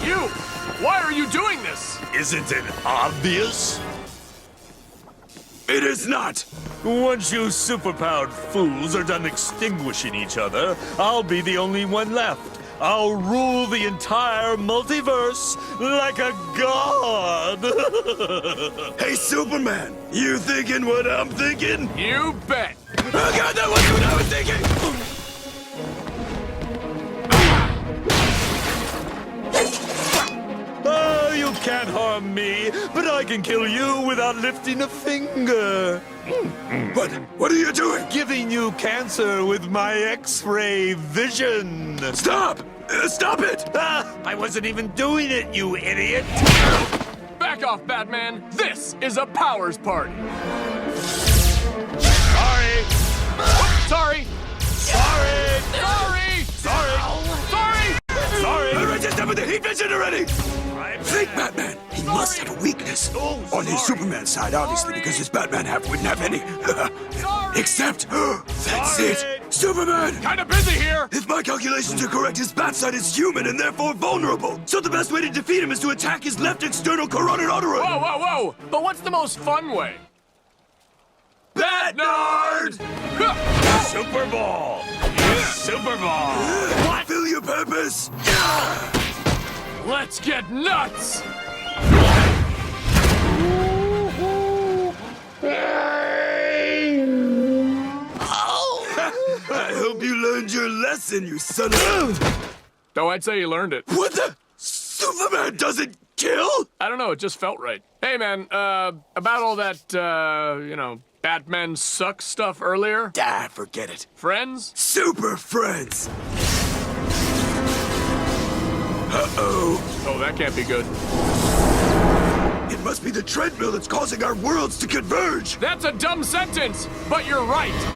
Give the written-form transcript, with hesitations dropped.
You! Why are you doing this? Isn't it obvious? It is not! Once you superpowered fools are done extinguishing each other, I'll be the only one left. I'll rule the entire multiverse like a god! Hey, Superman! You thinking what I'm thinking? You bet! Oh god, that wasn't what I was thinking! Oh, you can't harm me, but I can kill you without lifting a finger. What are you doing? Giving you cancer with my X-ray vision. Stop! Stop it! Ah, I wasn't even doing it, you idiot. Back off, Batman! This is a powers party! Sorry. Sorry! Sorry. Sorry! Sorry. Sorry! Sorry. Alright, just stop with the heat vision already! I'm Think, Batman! He must have a weakness. Oh, On his sorry. Superman side, obviously, Sorry. because his Batman half wouldn't have any. Sorry. Except, that's Sorry. it! Superman! Kinda busy here! If my calculations are correct, his bat side is human and therefore vulnerable. So the best way to defeat him is to attack his left external carotid artery. Whoa, whoa, whoa! But what's the most fun way? Bat nerd! Super Ball. Super Ball. What? Feel your purpose. Let's get nuts! I hope you learned your lesson, you son of. Oh, I'd say you learned it. What the? Superman doesn't kill? I don't know, it just felt right. Hey, man, about all that, Batman sucks stuff earlier. Ah, forget it. Friends? Super friends. Uh-oh. Oh, that can't be good. It must be the treadmill that's causing our worlds to converge. That's a dumb sentence, but you're right.